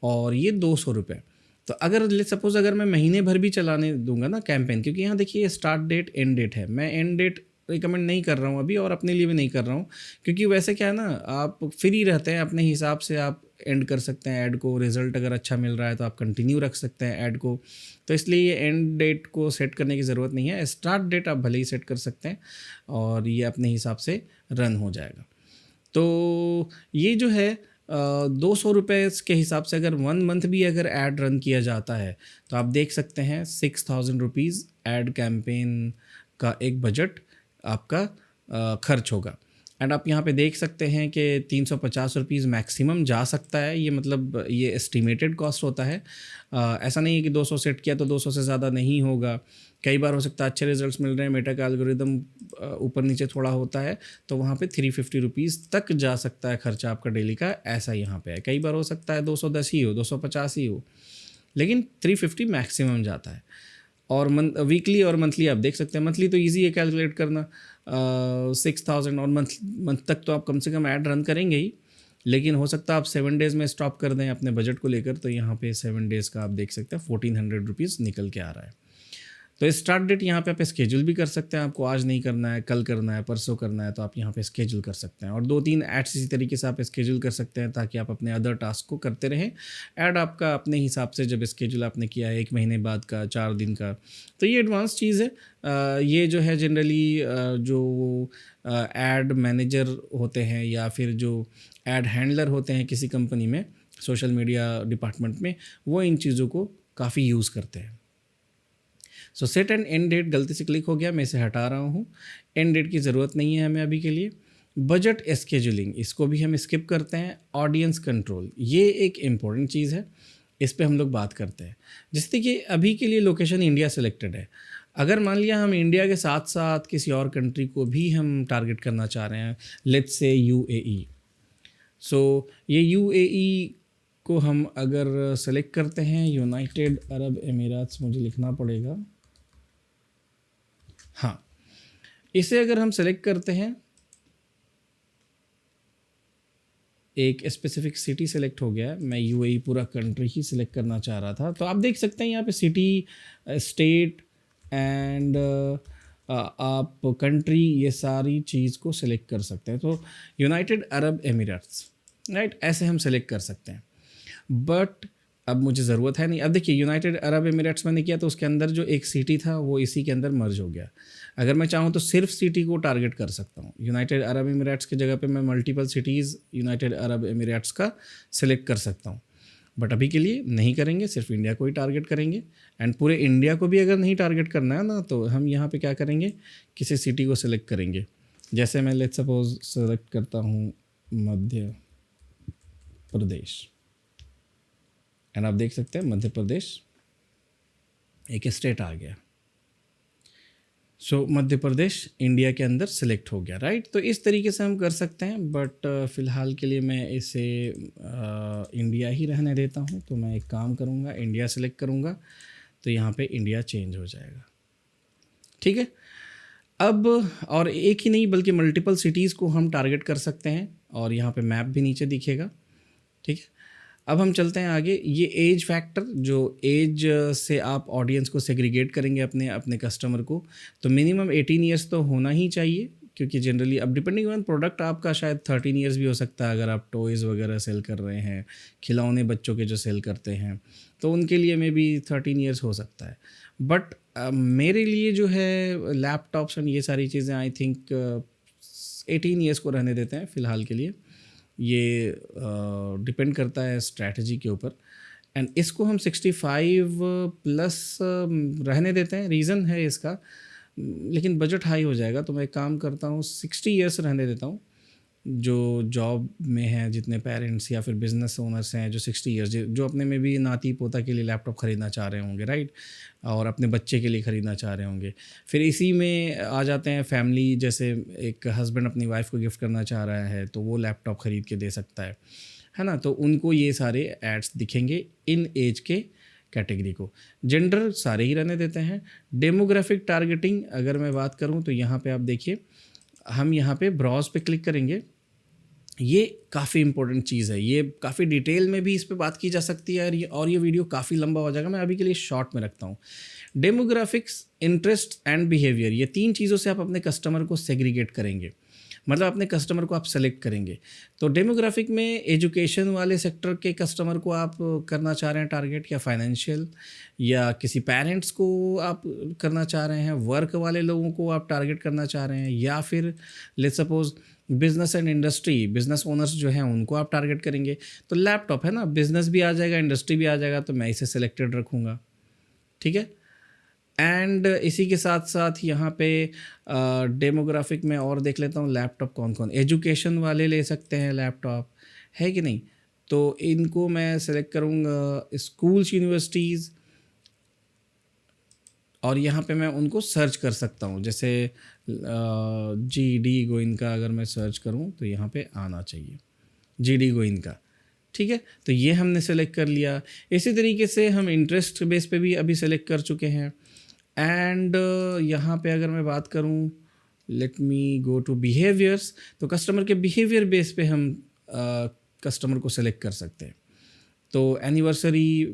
और ये 200 रुपये। तो अगर लेट्स सपोज अगर मैं महीने भर भी चलाने दूंगा ना कैंपेन, क्योंकि यहाँ देखिए स्टार्ट डेट, एंड डेट है, मैं एंड डेट रिकमेंड नहीं कर रहा हूँ अभी और अपने लिए भी नहीं कर रहा हूँ, क्योंकि वैसे क्या है ना, आप फ्री रहते हैं, अपने हिसाब से आप एंड कर सकते हैं ऐड को। रिजल्ट अगर अच्छा मिल रहा है तो आप कंटिन्यू रख सकते हैं ऐड को, तो इसलिए ये एंड डेट को सेट करने की ज़रूरत नहीं है। स्टार्ट डेट आप भले ही सेट कर सकते हैं और ये अपने हिसाब से रन हो जाएगा। तो ये जो है 200 रुपये के हिसाब से अगर 1 मंथ भी अगर ऐड रन किया जाता है तो आप देख सकते हैं 6000 रुपीज़ ऐड कैंपेन का एक बजट आपका खर्च होगा। एंड आप यहाँ पे देख सकते हैं कि 350 रुपीज़ मैक्सिमम जा सकता है। ये मतलब ये एस्टिमेटेड कॉस्ट होता है, ऐसा नहीं है कि 200 सेट किया तो 200 से ज़्यादा नहीं होगा। कई बार हो सकता है अच्छे रिजल्ट्स मिल रहे हैं, मेटा का एल्गोरिदम ऊपर नीचे थोड़ा होता है, तो वहाँ पे 350 रुपीज़ तक जा सकता है खर्चा आपका डेली का, ऐसा यहाँ पे है। कई बार हो सकता है 210 ही हो, 250 ही हो, लेकिन 350 मैक्सिमम जाता है। और वीकली और मंथली आप देख सकते हैं। मंथली तो ईजी है कैलकुलेट करना, 6,000, और मंथ तक तो आप कम से कम ऐड रन करेंगे ही, लेकिन हो सकता है आप 7 डेज़ में स्टॉप कर दें अपने बजट को लेकर। तो यहाँ पे 7 डेज़ का आप देख सकते हैं 1400 रुपीज़ निकल के आ रहा है। तो स्टार्ट डेट यहाँ पे आप स्केड्यूल भी कर सकते हैं, आपको आज नहीं करना है, कल करना है, परसों करना है, तो आप यहाँ पे स्केड्यूल कर सकते हैं। और 2-3 एड्स इसी तरीके से आप स्केड्यूल कर सकते हैं ताकि आप अपने अदर टास्क को करते रहें। ऐड आपका अपने हिसाब से जब स्केड्यूल आपने किया है 1 महीने बाद का, 4 दिन का, तो ये एडवांस चीज़ है। ये जो है जनरली जो एड मैनेजर होते हैं या फिर जो एड हैंडलर होते हैं किसी कंपनी में, सोशल मीडिया डिपार्टमेंट में, वो इन चीज़ों को काफ़ी यूज़ करते हैं। So set and end date गलती से क्लिक हो गया, मैं इसे हटा रहा हूँ। एंड डेट की ज़रूरत नहीं है हमें अभी के लिए। बजट स्केजुलिंग, इसको भी हम स्किप करते हैं। ऑडियंस कंट्रोल, ये एक इम्पॉर्टेंट चीज़ है, इस पे हम लोग बात करते हैं। जैसे कि अभी के लिए लोकेशन इंडिया सेलेक्टेड है। अगर मान लिया हम इंडिया के साथ साथ किसी और कंट्री को भी हम टारगेट करना चाह रहे हैं, लेट्स से यूएई। सो ये यूएई को हम अगर सेलेक्ट करते हैं, यूनाइटेड अरब एमिरात्स मुझे लिखना पड़ेगा, हाँ, इसे अगर हम सेलेक्ट करते हैं, एक स्पेसिफिक सिटी सेलेक्ट हो गया है, मैं यूएई पूरा कंट्री ही सिलेक्ट करना चाह रहा था। तो आप देख सकते हैं यहाँ पे सिटी, स्टेट एंड आप कंट्री, ये सारी चीज़ को सिलेक्ट कर सकते हैं। तो यूनाइटेड अरब एमिरेट्स, राइट, ऐसे हम सेलेक्ट कर सकते हैं। बट अब मुझे ज़रूरत है नहीं। अब देखिए यूनाइटेड अरब एमिरेट्स मैंने किया तो उसके अंदर जो एक सिटी था वो इसी के अंदर मर्ज हो गया। अगर मैं चाहूँ तो सिर्फ सिटी को टारगेट कर सकता हूँ। यूनाइटेड अरब एमिरेट्स की जगह पे मैं multiple cities United Arab Emirates का सिलेक्ट कर सकता हूँ। बट अभी के लिए नहीं करेंगे, सिर्फ इंडिया को ही टारगेट करेंगे। एंड पूरे इंडिया को भी अगर नहीं टारगेट करना है ना, तो हम यहाँ पे क्या करेंगे, किसी सिटी को सिलेक्ट करेंगे। जैसे मैं लेट्स सपोज सेलेक्ट करता हूँ मध्य प्रदेश, एंड आप देख सकते हैं मध्य प्रदेश एक स्टेट आ गया। सो मध्य प्रदेश इंडिया के अंदर सेलेक्ट हो गया, राइट। तो इस तरीके से हम कर सकते हैं। बट फ़िलहाल के लिए मैं इसे इंडिया ही रहने देता हूँ। तो मैं एक काम करूँगा, इंडिया सेलेक्ट करूँगा, तो यहाँ पे इंडिया चेंज हो जाएगा, ठीक है। अब और एक ही नहीं बल्कि मल्टीपल सिटीज़ को हम टारगेट कर सकते हैं, और यहाँ पे मैप भी नीचे दिखेगा, ठीक है। अब हम चलते हैं आगे। ये एज फैक्टर, जो एज से आप ऑडियंस को सेग्रीगेट करेंगे अपने अपने कस्टमर को, तो मिनिमम 18 ईयर्स तो होना ही चाहिए, क्योंकि जनरली अब डिपेंडिंग ऑन प्रोडक्ट आपका शायद 13 ईयर्स भी हो सकता है। अगर आप टॉयज़ वगैरह सेल कर रहे हैं, खिलौने बच्चों के जो सेल करते हैं, तो उनके लिए मे बी 13 ईयर्स हो सकता है। बट मेरे लिए जो है लैपटॉप्स एंड ये सारी चीज़ें आई थिंक 18 ईयर्स को रहने देते हैं फ़िलहाल के लिए। ये डिपेंड करता है स्ट्रैटेजी के ऊपर। एंड इसको हम 65 प्लस रहने देते हैं। रीज़न है इसका, लेकिन बजट हाई हो जाएगा, तो मैं एक काम करता हूँ 60 ईयर्स रहने देता हूँ। जो जॉब में हैं, जितने पेरेंट्स या फिर बिजनेस ओनर्स हैं जो 60 ईयर्स, जो अपने में भी नाती पोता के लिए लैपटॉप ख़रीदना चाह रहे होंगे, राइट, और अपने बच्चे के लिए ख़रीदना चाह रहे होंगे। फिर इसी में आ जाते हैं फैमिली, जैसे एक हस्बैंड अपनी वाइफ को गिफ्ट करना चाह रहा है तो वो लैपटॉप ख़रीद के दे सकता है ना। तो उनको ये सारे एड्स दिखेंगे इन एज के कैटेगरी को। जेंडर सारे ही रहने देते हैं। डेमोग्राफिक टारगेटिंग अगर मैं बात करूँ तो यहाँ पे आप देखिए, हम यहाँ पे ब्राउज पे क्लिक करेंगे। ये काफ़ी इंपॉर्टेंट चीज़ है, ये काफ़ी डिटेल में भी इस पे बात की जा सकती है, और ये वीडियो काफ़ी लंबा हो जाएगा, मैं अभी के लिए शॉर्ट में रखता हूँ। डेमोग्राफिक्स, इंटरेस्ट एंड बिहेवियर, ये 3 चीज़ों से आप अपने कस्टमर को सेग्रीगेट करेंगे, मतलब अपने कस्टमर को आप सेलेक्ट करेंगे। तो डेमोग्राफिक में एजुकेशन वाले सेक्टर के कस्टमर को आप करना चाह रहे हैं टारगेट, या फाइनेंशियल, या किसी पेरेंट्स को आप करना चाह रहे हैं, वर्क वाले लोगों को आप टारगेट करना चाह रहे हैं, या फिर let's suppose business and industry, business owners जो हैं उनको आप टारगेट करेंगे। तो लैपटॉप है ना, बिजनेस भी आ जाएगा, इंडस्ट्री भी आ जाएगा, तो मैं इसे सिलेक्टेड रखूँगा, ठीक है। एंड इसी के साथ साथ यहाँ पे डेमोग्राफिक में और देख लेता हूँ लैपटॉप कौन कौन, एजुकेशन वाले ले सकते हैं लैपटॉप, है कि नहीं। तो इनको मैं सेलेक्ट करूँगा स्कूल्स, यूनिवर्सिटीज़, और यहाँ पे मैं उनको सर्च कर सकता हूँ। जैसे GD गोइनका अगर मैं सर्च करूँ तो यहाँ पे आना चाहिए GD गोइनका, ठीक है। तो ये हमने सेलेक्ट कर लिया। इसी तरीके से हम इंटरेस्ट बेस पे भी अभी सेलेक्ट कर चुके हैं। एंड यहाँ पे अगर मैं बात करूँ, let me go to behaviours, तो कस्टमर के बिहेवियर बेस पे हम कस्टमर को सेलेक्ट कर सकते हैं। तो एनिवर्सरी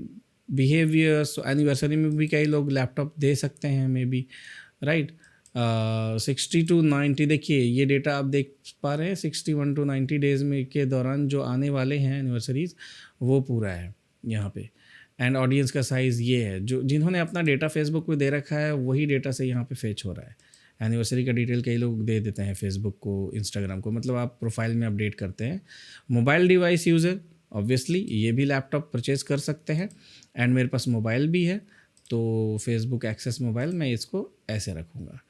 बिहेवियर्स, एनिवर्सरी में भी कई लोग लैपटॉप दे सकते हैं मे बी, राइट। 60 to 90, देखिए ये डेटा आप देख पा रहे हैं, 61 to 90 डेज़ में के दौरान जो आने वाले हैं एनिवर्सरीज, वो पूरा है यहाँ पे। एंड ऑडियंस का साइज़ ये है, जो जिन्होंने अपना डेटा फेसबुक पे दे रखा है वही डेटा से यहाँ पे फेच हो रहा है। एनिवर्सरी का डिटेल कई लोग दे देते हैं फेसबुक को, इंस्टाग्राम को, मतलब आप प्रोफाइल में अपडेट करते हैं। मोबाइल डिवाइस यूज़र, ऑब्वियसली ये भी लैपटॉप परचेज़ कर सकते हैं, एंड मेरे पास मोबाइल भी है तो फेसबुक एक्सेस मोबाइल, मैं इसको ऐसे रखूँगा।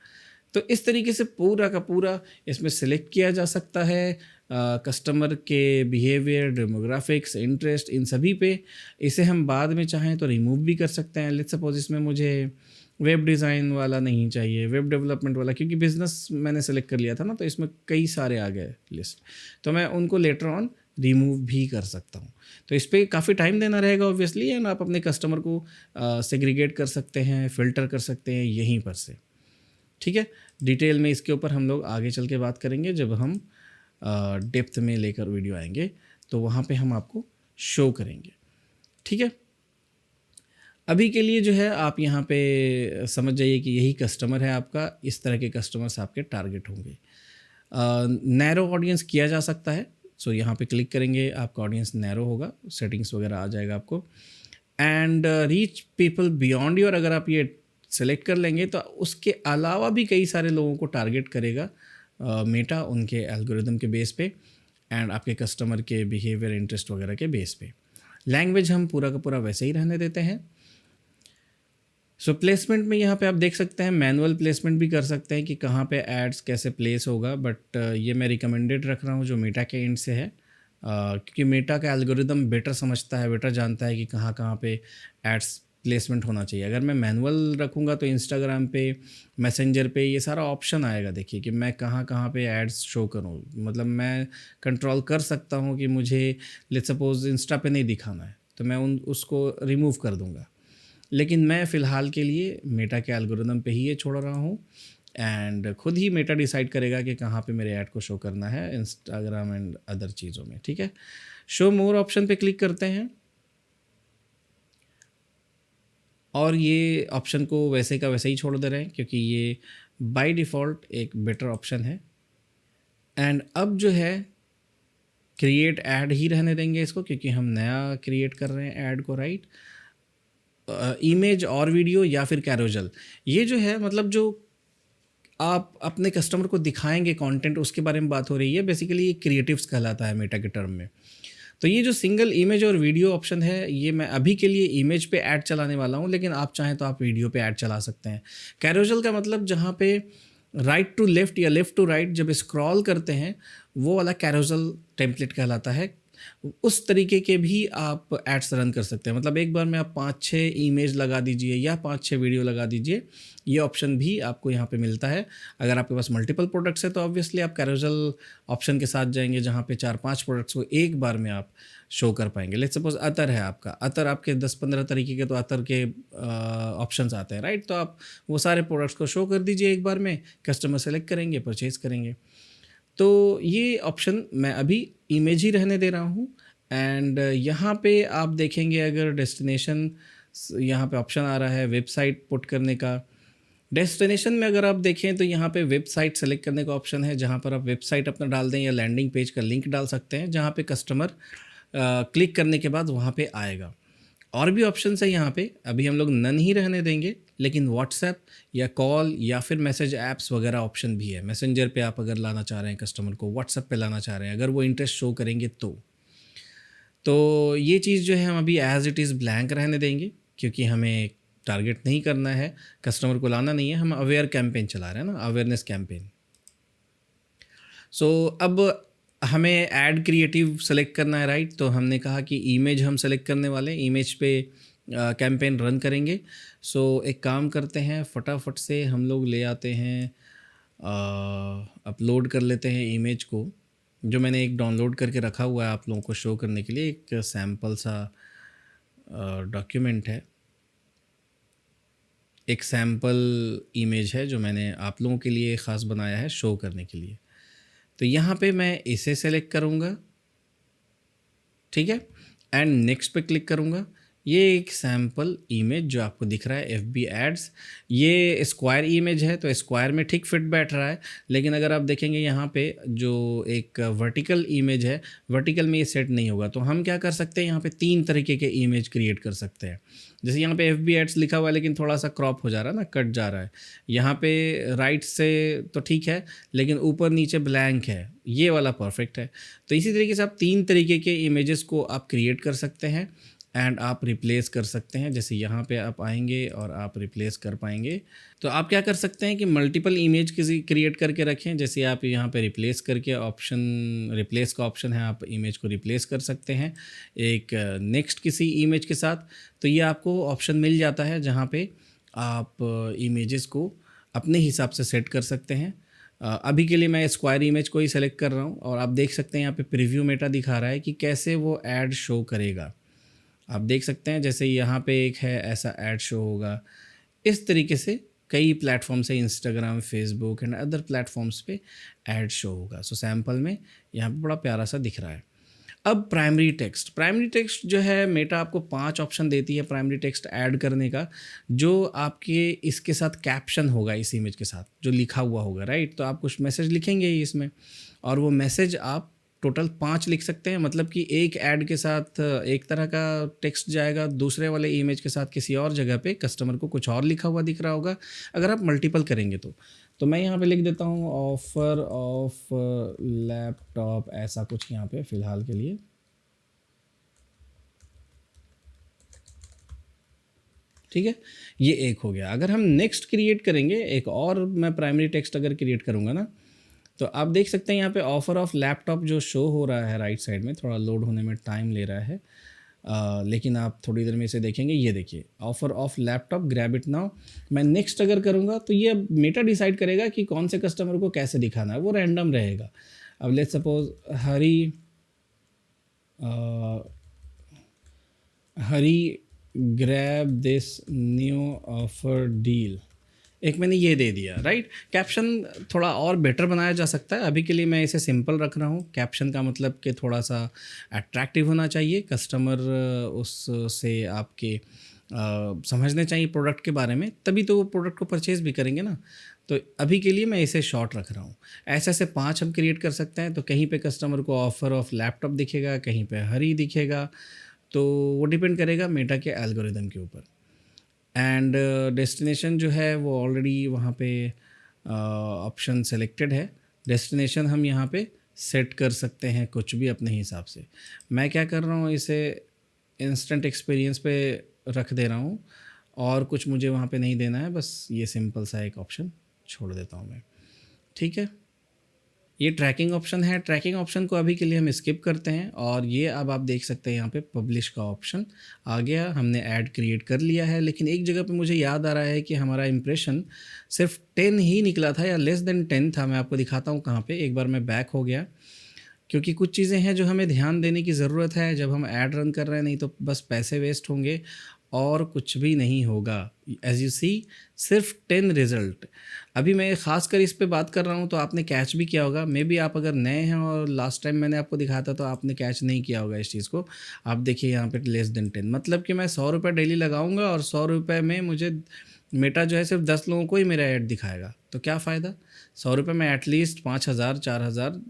तो इस तरीके से पूरा का पूरा इसमें सेलेक्ट किया जा सकता है कस्टमर के बिहेवियर, डेमोग्राफिक्स, इंटरेस्ट, इन सभी पे। इसे हम बाद में चाहें तो रिमूव भी कर सकते हैं। लेट्स सपोज इसमें मुझे वेब डिज़ाइन वाला नहीं चाहिए, वेब डेवलपमेंट वाला, क्योंकि बिज़नेस मैंने सेलेक्ट कर लिया था ना, तो इसमें कई सारे आ गए लिस्ट, तो मैं उनको लेटर ऑन रिमूव भी कर सकता हूँ। तो इस पर काफ़ी टाइम देना रहेगा ऑब्वियसली, एंड आप अपने कस्टमर को सेग्रीगेट कर सकते हैं, फ़िल्टर कर सकते हैं यहीं पर से। ठीक है, डिटेल में इसके ऊपर हम लोग आगे चल के बात करेंगे, जब हम डेप्थ में लेकर वीडियो आएंगे तो वहाँ पे हम आपको शो करेंगे। ठीक है, अभी के लिए जो है आप यहाँ पे समझ जाइए कि यही कस्टमर है आपका, इस तरह के कस्टमर्स आपके टारगेट होंगे। नैरो ऑडियंस किया जा सकता है, सो यहाँ पे क्लिक करेंगे, आपका ऑडियंस नैरो होगा, सेटिंग्स वगैरह आ जाएगा आपको। And reach people beyond your, अगर आप ये सेलेक्ट कर लेंगे तो उसके अलावा भी कई सारे लोगों को टारगेट करेगा मेटा, उनके एल्गोरिदम के बेस पे, एंड आपके कस्टमर के बिहेवियर, इंटरेस्ट वगैरह के बेस पे। लैंग्वेज हम पूरा का पूरा वैसे ही रहने देते हैं। सो प्लेसमेंट में यहाँ पे आप देख सकते हैं, मैनुअल प्लेसमेंट भी कर सकते हैं कि कहाँ पे एड्स कैसे प्लेस होगा, बट ये मैं रिकमेंडेड रख रहा हूँ जो मेटा के एंड से है, क्योंकि मेटा का एल्गोरिदम बेटर समझता है, बेटर जानता है कि कहाँ कहाँ पे एड्स प्लेसमेंट होना चाहिए। अगर मैं मैनुअल रखूँगा तो इंस्टाग्राम पे, मैसेंजर पे ये सारा ऑप्शन आएगा, देखिए कि मैं कहाँ कहाँ पे एड्स शो करूँ, मतलब मैं कंट्रोल कर सकता हूँ कि मुझे लेट्स सपोज इंस्टा पे नहीं दिखाना है तो मैं उसको रिमूव कर दूँगा। लेकिन मैं फ़िलहाल के लिए मेटा के एल्गोरिदम पे ही ये छोड़ रहा हूँ, एंड खुद ही मेटा डिसाइड करेगा कि कहाँ पे मेरे ऐड को शो करना है, इंस्टाग्राम एंड अदर चीज़ों में। ठीक है, शो मोर ऑप्शन पे क्लिक करते हैं, और ये ऑप्शन को वैसे का वैसे ही छोड़ दे रहे हैं क्योंकि ये बाय डिफ़ॉल्ट एक बेटर ऑप्शन है। एंड अब जो है क्रिएट ऐड ही रहने देंगे इसको, क्योंकि हम नया क्रिएट कर रहे हैं ऐड को, राइट। इमेज और वीडियो या फिर कैरोजल, ये जो है मतलब जो आप अपने कस्टमर को दिखाएंगे कंटेंट, उसके बारे में बात हो रही है। बेसिकली ये क्रिएटिव्स कहलाता है मेटा के टर्म में। तो ये जो सिंगल इमेज और वीडियो ऑप्शन है, ये मैं अभी के लिए इमेज पे ऐड चलाने वाला हूँ, लेकिन आप चाहें तो आप वीडियो पे ऐड चला सकते हैं। कैरोजल का मतलब जहाँ पे राइट टू लेफ़्ट या लेफ़्ट टू राइट जब स्क्रॉल करते हैं, वो वाला कैरोजल टेम्पलेट कहलाता है। उस तरीके के भी आप एड्स रन कर सकते हैं, मतलब एक बार में आप 5-6 इमेज लगा दीजिए या 5-6 वीडियो लगा दीजिए, ये ऑप्शन भी आपको यहाँ पे मिलता है। अगर आपके पास मल्टीपल प्रोडक्ट्स है तो ऑब्वियसली आप कैरोजल ऑप्शन के साथ जाएंगे, जहाँ पे 4-5 प्रोडक्ट्स को एक बार में आप शो कर पाएंगे। लेट्स सपोज अतर है आपका, अतर आपके 10-15 तरीके के तो अतर के ऑप्शंस आते हैं, राइट। तो आप वो सारे प्रोडक्ट्स को शो कर दीजिए एक बार में, कस्टमर सेलेक्ट करेंगे, परचेज़ करेंगे। तो ये ऑप्शन मैं अभी इमेज ही रहने दे रहा हूँ। एंड यहाँ पे आप देखेंगे, अगर डेस्टिनेशन, यहाँ पे ऑप्शन आ रहा है वेबसाइट पुट करने का। डेस्टिनेशन में अगर आप देखें तो यहाँ पे वेबसाइट सेलेक्ट करने का ऑप्शन है, जहाँ पर आप वेबसाइट अपना डाल दें या लैंडिंग पेज का लिंक डाल सकते हैं, जहाँ पे कस्टमर क्लिक करने के बाद वहाँ पे आएगा। और भी ऑप्शंस है यहाँ पे, अभी हम लोग नन ही रहने देंगे, लेकिन व्हाट्सएप या कॉल या फिर मैसेज ऐप्स वगैरह ऑप्शन भी है। मैसेंजर पे आप अगर लाना चाह रहे हैं कस्टमर को, व्हाट्सएप पे लाना चाह रहे हैं, अगर वो इंटरेस्ट शो करेंगे तो ये चीज़ जो है हम अभी एज़ इट इज़ ब्लैंक रहने देंगे, क्योंकि हमें टारगेट नहीं करना है, कस्टमर को लाना नहीं है, हम अवेयर कैंपेन चला रहे हैं ना, अवेयरनेस कैंपेन। सो अब हमें ऐड क्रिएटिव सेलेक्ट करना है, राइट। तो हमने कहा कि इमेज हम सेलेक्ट करने वाले, इमेज पे कैंपेन रन करेंगे। सो एक काम करते हैं, फटाफट से हम लोग ले आते हैं, अपलोड कर लेते हैं इमेज को, जो मैंने एक डाउनलोड करके रखा हुआ है आप लोगों को शो करने के लिए, एक सैम्पल सा डॉक्यूमेंट है। एक सैम्पल इमेज है जो मैंने आप लोगों के लिए ख़ास बनाया है शो करने के लिए। तो यहाँ पे मैं इसे सेलेक्ट करूँगा, ठीक है, एंड नेक्स्ट पे क्लिक करूँगा। ये एक सैम्पल इमेज जो आपको दिख रहा है FB एड्स, ये स्क्वायर इमेज है तो स्क्वायर में ठीक फिट बैठ रहा है। लेकिन अगर आप देखेंगे यहाँ पे जो एक वर्टिकल इमेज है, वर्टिकल में ये सेट नहीं होगा। तो हम क्या कर सकते हैं, यहाँ पे 3 तरीके के इमेज क्रिएट कर सकते हैं। जैसे यहाँ पे FB एड्स लिखा हुआ है लेकिन थोड़ा सा क्रॉप हो जा रहा है ना, कट जा रहा है। यहाँ पे राइट से तो ठीक है लेकिन ऊपर नीचे ब्लैंक है, ये वाला परफेक्ट है। तो इसी तरीके से आप 3 तरीके के इमेजेस को आप क्रिएट कर सकते हैं एंड आप रिप्लेस कर सकते हैं। जैसे यहाँ पे आप आएंगे और आप रिप्लेस कर पाएंगे। तो आप क्या कर सकते हैं कि मल्टीपल इमेज किसी क्रिएट करके रखें। जैसे आप यहाँ पे रिप्लेस करके ऑप्शन, रिप्लेस का ऑप्शन है, आप इमेज को रिप्लेस कर सकते हैं एक नेक्स्ट किसी इमेज के साथ। तो ये आपको ऑप्शन मिल जाता है जहाँ पे आप इमेजेस को अपने हिसाब से सेट कर सकते हैं। अभी के लिए मैं स्क्वायर इमेज को ही सेलेक्ट कर रहा हूँ और आप देख सकते हैं यहाँ पे प्रीव्यू मेटा दिखा रहा है कि कैसे वो ऐड शो करेगा। आप देख सकते हैं जैसे यहाँ पे एक है ऐसा ऐड शो होगा। इस तरीके से कई प्लेटफॉर्म से Instagram, Facebook and other platforms पे ऐड शो होगा। सो सैम्पल में यहाँ पे बड़ा प्यारा सा दिख रहा है। अब प्राइमरी टेक्स्ट जो है मेटा आपको 5 ऑप्शन देती है प्राइमरी टेक्स्ट ऐड करने का, जो आपके इसके साथ कैप्शन होगा, इस इमेज के साथ जो लिखा हुआ होगा, राइट। तो आप कुछ मैसेज लिखेंगे ही इसमें और वो मैसेज आप टोटल 5 लिख सकते हैं। मतलब कि एक ऐड के साथ एक तरह का टेक्स्ट जाएगा, दूसरे वाले इमेज के साथ किसी और जगह पे कस्टमर को कुछ और लिखा हुआ दिख रहा होगा अगर आप मल्टीपल करेंगे तो मैं यहाँ पे लिख देता हूँ ऑफ़र ऑफ लैपटॉप, ऐसा कुछ यहाँ पे फ़िलहाल के लिए। ठीक है, ये एक हो गया। अगर हम नेक्स्ट क्रिएट करेंगे एक और, मैं प्राइमरी टेक्स्ट अगर क्रिएट करूँगा ना, तो आप देख सकते हैं यहाँ पे ऑफ़र ऑफ लैपटॉप जो शो हो रहा है राइट साइड में, थोड़ा लोड होने में टाइम ले रहा है। लेकिन आप थोड़ी देर में इसे देखेंगे। ये देखिए offer of laptop, grab it now. मैं नेक्स्ट अगर करूँगा तो ये मेटा डिसाइड करेगा कि कौन से कस्टमर को कैसे दिखाना है, वो रैंडम रहेगा। अब let's suppose Hari grab this new offer deal, एक मैंने ये दे दिया, राइट। कैप्शन थोड़ा और बेटर बनाया जा सकता है। अभी के लिए मैं इसे सिंपल रख रहा हूँ। कैप्शन का मतलब कि थोड़ा सा अट्रैक्टिव होना चाहिए, कस्टमर उससे आपके समझने चाहिए प्रोडक्ट के बारे में, तभी तो वो प्रोडक्ट को परचेज़ भी करेंगे ना। तो अभी के लिए मैं इसे शॉर्ट रख रहा हूँ। ऐसे ऐसे 5 हम क्रिएट कर सकते हैं। तो कहीं पे कस्टमर को ऑफ़र ऑफ लैपटॉप दिखेगा, कहीं पे हरी दिखेगा, तो वो डिपेंड करेगा मेटा के एल्गोरिदम के ऊपर। एंड डेस्टिनेशन जो है वो ऑलरेडी वहाँ पे ऑप्शन सेलेक्टेड है। डेस्टिनेशन हम यहाँ पे सेट कर सकते हैं कुछ भी अपने हिसाब से। मैं क्या कर रहा हूँ, इसे इंस्टेंट एक्सपीरियंस पे रख दे रहा हूँ और कुछ मुझे वहाँ पे नहीं देना है, बस ये सिंपल सा एक ऑप्शन छोड़ देता हूँ मैं। ठीक है, ये ट्रैकिंग ऑप्शन है। ट्रैकिंग ऑप्शन को अभी के लिए हम स्किप करते हैं और ये अब आप देख सकते हैं यहाँ पे पब्लिश का ऑप्शन आ गया। हमने ऐड क्रिएट कर लिया है, लेकिन एक जगह पे मुझे याद आ रहा है कि हमारा इंप्रेशन सिर्फ 10 ही निकला था या लेस देन 10 था। मैं आपको दिखाता हूँ कहाँ पे। एक बार मैं बैक हो गया, क्योंकि कुछ चीज़ें हैं जो हमें ध्यान देने की ज़रूरत है जब हम ऐड रन कर रहे हैं, नहीं तो बस पैसे वेस्ट होंगे और कुछ भी नहीं होगा। एज यू सी सिर्फ 10 रिज़ल्ट। अभी मैं ख़ास कर इस पे बात कर रहा हूँ तो आपने कैच भी किया होगा। मे बी आप अगर नए हैं और लास्ट टाइम मैंने आपको दिखाया था तो आपने कैच नहीं किया होगा इस चीज़ को। आप देखिए यहाँ पे लेस देन 10, मतलब कि मैं 100 रुपये डेली लगाऊंगा और 100 रुपये में मुझे मेटा जो है सिर्फ 10 लोगों को ही मेरा ऐड दिखाएगा। तो क्या फ़ायदा? 100 रुपये में एटलीस्ट 5,000, 4,000,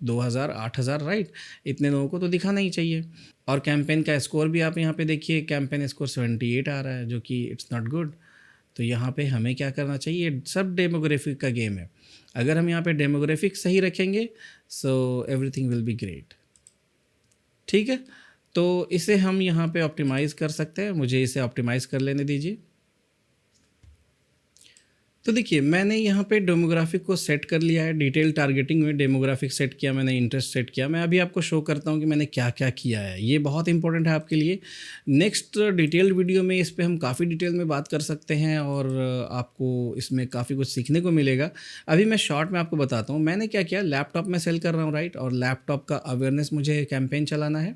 2,000, 8,000, राइट, इतने लोगों को तो दिखाना ही चाहिए। और कैंपेन का स्कोर भी आप यहाँ पे देखिए, कैंपेन स्कोर 78 आ रहा है, जो कि इट्स नॉट गुड। तो यहाँ पे हमें क्या करना चाहिए, सब डेमोग्राफिक का गेम है। अगर हम यहाँ पे डेमोग्राफिक सही रखेंगे so everything will be great. ठीक है, तो इसे हम यहाँ पे ऑप्टिमाइज़ कर सकते हैं। मुझे इसे ऑप्टिमाइज़ कर लेने दीजिए। तो देखिए मैंने यहाँ पे डेमोग्राफिक को सेट कर लिया है। डिटेल टारगेटिंग में डेमोग्राफिक सेट किया मैंने, इंटरेस्ट सेट किया। मैं अभी आपको शो करता हूँ कि मैंने क्या क्या किया है। ये बहुत इंपॉर्टेंट है आपके लिए। नेक्स्ट डिटेल्ड वीडियो में इस पे हम काफ़ी डिटेल में बात कर सकते हैं और आपको इसमें काफ़ी कुछ सीखने को मिलेगा। अभी मैं शॉर्ट में आपको बताता हूँ मैंने क्या किया। लैपटॉप में सेल कर रहा हूँ, राइट, और लैपटॉप का अवेयरनेस मुझे कैंपेन चलाना है।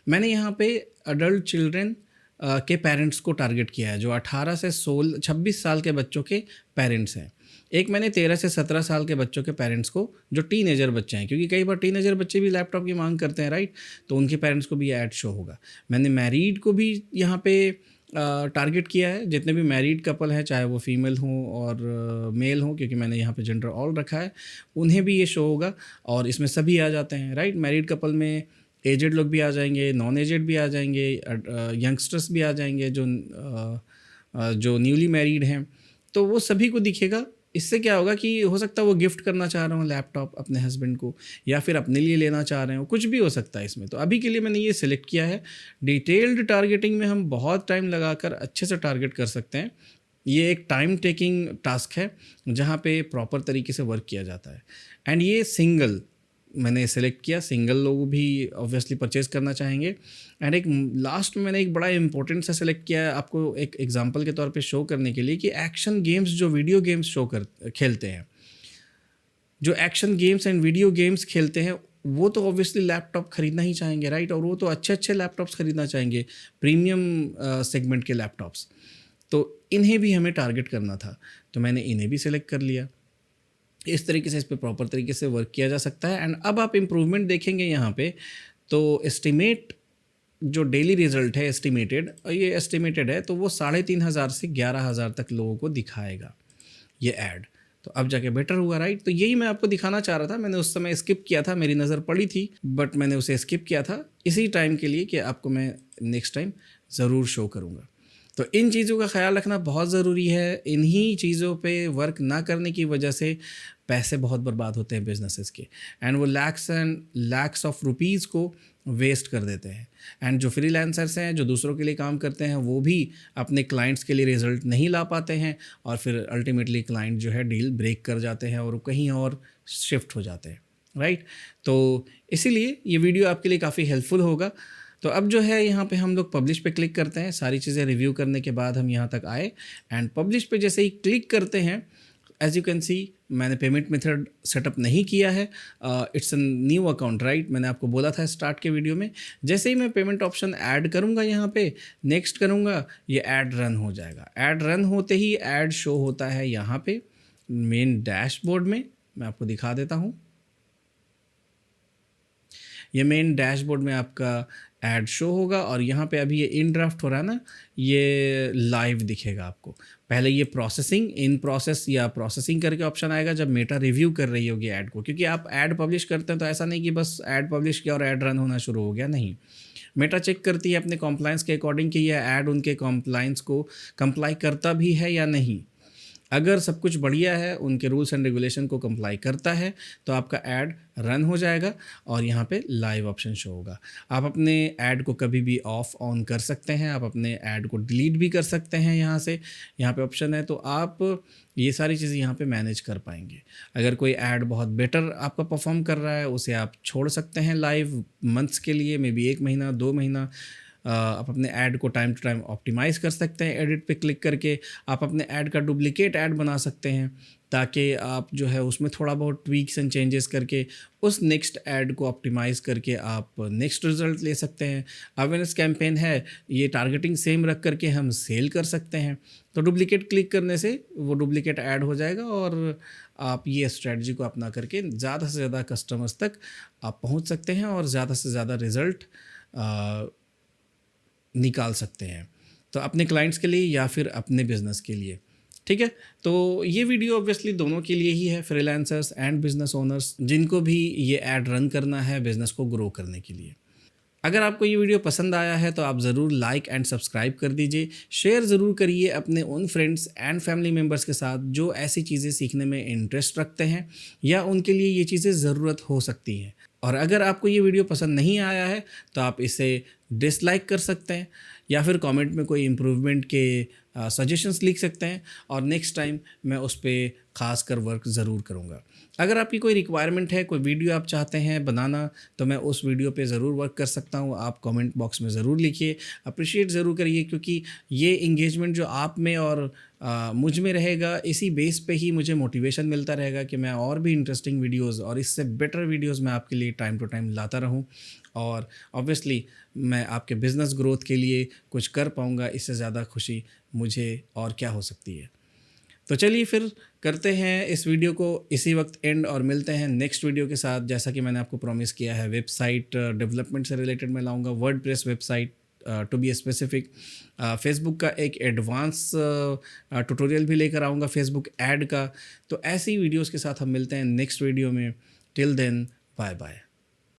मैंने यहाँ पे अडल्ट चिल्ड्रेन के पेरेंट्स को टारगेट किया है, जो 18 से 26 साल के बच्चों के पेरेंट्स हैं। एक मैंने 13 से 17 साल के बच्चों के पेरेंट्स को, जो टीनेजर बच्चे हैं, क्योंकि कई बार टीनेजर बच्चे भी लैपटॉप की मांग करते हैं, राइट, तो उनके पेरेंट्स को भी ऐड शो होगा। मैंने मैरिड को भी यहाँ पे टारगेट किया है, जितने भी मैरिड कपल हैं, चाहे वो फीमेल हों और मेल हों, क्योंकि मैंने यहाँ पे जेंडर ऑल रखा है, उन्हें भी ये शो होगा और इसमें सभी आ जाते हैं, राइट। मैरिड कपल में एजेड लोग भी आ जाएंगे, नॉन एजेड भी आ जाएंगे, यंगस्टर्स भी आ जाएंगे, जो न्यूली मैरिड हैं, तो वो सभी को दिखेगा। इससे क्या होगा कि हो सकता है वो गिफ्ट करना चाह रहे हो लैपटॉप अपने हस्बैंड को, या फिर अपने लिए लेना चाह रहे हो, कुछ भी हो सकता है इसमें। तो अभी के लिए मैंने ये सिलेक्ट किया है। डिटेल्ड टारगेटिंग में हम बहुत टाइम लगाकर अच्छे से टारगेट कर सकते हैं। ये एक टाइम टेकिंग टास्क है जहाँ पे प्रॉपर तरीके से वर्क किया जाता है। एंड ये सिंगल मैंने सेलेक्ट किया, सिंगल लोग भी ऑब्वियसली परचेज करना चाहेंगे। एंड एक लास्ट में मैंने एक बड़ा इंपॉर्टेंट सा सेलेक्ट किया है आपको एक एग्जांपल के तौर पे शो करने के लिए, कि एक्शन गेम्स, जो वीडियो गेम्स खेलते हैं, जो action games and video games खेलते हैं, वो तो ऑब्वियसली लैपटॉप खरीदना ही चाहेंगे, राइट, और वो तो अच्छे अच्छे लैपटॉप्स खरीदना चाहेंगे, प्रीमियम सेगमेंट के लैपटॉप्स। तो इन्हें भी हमें टारगेट करना था, तो मैंने इन्हें भी सिलेक्ट कर लिया। इस तरीके से इस पे प्रॉपर तरीके से वर्क किया जा सकता है। एंड अब आप इम्प्रूवमेंट देखेंगे यहाँ पे, तो एस्टिमेट जो डेली रिजल्ट है एस्टिमेटेड, ये एस्टिमेटेड है, तो वो 3,500 से 11,000 तक लोगों को दिखाएगा ये ऐड। तो अब जाके बेटर हुआ, राइट। तो यही मैं आपको दिखाना चाह रहा था। मैंने उस समय स्किप किया था, मेरी नज़र पड़ी थी, बट मैंने उसे स्किप किया था इसी टाइम के लिए कि आपको मैं नेक्स्ट टाइम ज़रूर शो करूँगा। तो इन चीज़ों का ख्याल रखना बहुत ज़रूरी है। इन्हीं चीज़ों पे वर्क ना करने की वजह से पैसे बहुत बर्बाद होते हैं बिजनेसेस के, एंड वो lakhs and lakhs of rupees को वेस्ट कर देते हैं। एंड जो फ्रीलांसर्स हैं, जो दूसरों के लिए काम करते हैं, वो भी अपने क्लाइंट्स के लिए रिजल्ट नहीं ला पाते हैं, और फिर अल्टीमेटली क्लाइंट जो है डील ब्रेक कर जाते हैं और कहीं और शिफ्ट हो जाते हैं, राइट। तो इसीलिए ये वीडियो आपके लिए काफ़ी हेल्पफुल होगा। तो अब जो है यहाँ पे हम लोग पब्लिश पे क्लिक करते हैं। सारी चीज़ें रिव्यू करने के बाद हम यहाँ तक आए, एंड पब्लिश पे जैसे ही क्लिक करते हैं, एज यू कैन सी मैंने पेमेंट मेथड सेटअप नहीं किया है। It's a new account, right. मैंने आपको बोला था स्टार्ट के वीडियो में, जैसे ही मैं पेमेंट ऑप्शन ऐड करूँगा, यहाँ पे नेक्स्ट करूँगा, ये ऐड रन हो जाएगा। ऐड रन होते ही ऐड शो होता है यहाँ पे मेन डैशबोर्ड में। मैं आपको दिखा देता हूँ। ये मेन डैशबोर्ड में आपका ऐड शो होगा, और यहाँ पे अभी ये इन ड्राफ्ट हो रहा है ना, ये लाइव दिखेगा आपको। पहले ये प्रोसेसिंग, इन प्रोसेस या प्रोसेसिंग करके ऑप्शन आएगा जब मेटा रिव्यू कर रही होगी ऐड को, क्योंकि आप ऐड पब्लिश करते हैं तो ऐसा नहीं कि बस ऐड पब्लिश किया और ऐड रन होना शुरू हो गया, नहीं। मेटा चेक करती है अपने कॉम्प्लाइंस के अकॉर्डिंग कि यह ऐड उनके कॉम्प्लाइंस को कंप्लाई करता भी है या नहीं। अगर सब कुछ बढ़िया है, उनके रूल्स एंड रेगुलेशन को कंप्लाई करता है, तो आपका ऐड रन हो जाएगा और यहाँ पे लाइव ऑप्शन शो होगा। आप अपने ऐड को कभी भी ऑफ ऑन कर सकते हैं, आप अपने ऐड को डिलीट भी कर सकते हैं यहाँ से। यहाँ पे ऑप्शन है, तो आप ये सारी चीज़ें यहाँ पे मैनेज कर पाएंगे। अगर कोई ऐड बहुत बेटर आपका परफॉर्म कर रहा है, उसे आप छोड़ सकते हैं लाइव मंथ्स के लिए, मे बी 1 महीना 2 महीना। आप अपने ऐड को टाइम टू टाइम ऑप्टिमाइज कर सकते हैं। एडिट पे क्लिक करके आप अपने ऐड का डुप्लीकेट ऐड बना सकते हैं, ताकि आप जो है उसमें थोड़ा बहुत ट्वीक्स एंड चेंजेस करके उस नेक्स्ट ऐड को ऑप्टिमाइज़ करके आप नेक्स्ट रिजल्ट ले सकते हैं। अवेयरनेस कैंपेन है, ये टारगेटिंग सेम रख करके हम सेल कर सकते हैं। तो डुप्लीकेट क्लिक करने से वो डुप्लीकेट ऐड हो जाएगा, और आप ये स्ट्रेटजी को अपना करके ज़्यादा से ज़्यादा कस्टमर्स तक आप पहुँच सकते हैं और ज़्यादा से ज़्यादा रिज़ल्ट निकाल सकते हैं, तो अपने क्लाइंट्स के लिए या फिर अपने बिजनेस के लिए। ठीक है, तो ये वीडियो ऑब्वियसली दोनों के लिए ही है, फ्रीलांसर्स एंड बिजनेस ओनर्स, जिनको भी ये ऐड रन करना है बिजनेस को ग्रो करने के लिए। अगर आपको ये वीडियो पसंद आया है तो आप ज़रूर लाइक एंड सब्सक्राइब कर दीजिए। शेयर ज़रूर करिए अपने उन फ्रेंड्स एंड फैमिली मेम्बर्स के साथ जो ऐसी चीज़ें सीखने में इंटरेस्ट रखते हैं या उनके लिए ये चीज़ें ज़रूरत हो सकती हैं। और अगर आपको ये वीडियो पसंद नहीं आया है तो आप इसे डिसलाइक कर सकते हैं, या फिर कमेंट में कोई इम्प्रूवमेंट के सजेशंस लिख सकते हैं और नेक्स्ट टाइम मैं उस पर ख़ास कर वर्क ज़रूर करूँगा। अगर आपकी कोई रिक्वायरमेंट है, कोई वीडियो आप चाहते हैं बनाना, तो मैं उस वीडियो पे ज़रूर वर्क कर सकता हूँ। आप कमेंट बॉक्स में ज़रूर लिखिए, अप्रिशिएट ज़रूर करिए, क्योंकि ये इंगेजमेंट जो आप में और मुझ में रहेगा, इसी बेस पे ही मुझे मोटिवेशन मिलता रहेगा कि मैं और भी इंटरेस्टिंग वीडियोस और इससे बेटर वीडियोस मैं आपके लिए टाइम टू टाइम लाता रहूं। और ऑब्वियसली मैं आपके बिज़नेस ग्रोथ के लिए कुछ कर पाऊंगा, इससे ज़्यादा खुशी मुझे और क्या हो सकती है। तो चलिए फिर करते हैं इस वीडियो को इसी वक्त एंड और मिलते हैं नेक्स्ट वीडियो के साथ। जैसा कि मैंने आपको प्रॉमिस किया है, वेबसाइट डेवलपमेंट से रिलेटेड मैं लाऊंगा, WordPress website to be specific. Facebook का एक एडवांस ट्यूटोरियल भी लेकर आऊँगा, फेसबुक ऐड का। तो ऐसी वीडियोज़ के साथ हम मिलते हैं नेक्स्ट वीडियो में। Till then, bye bye.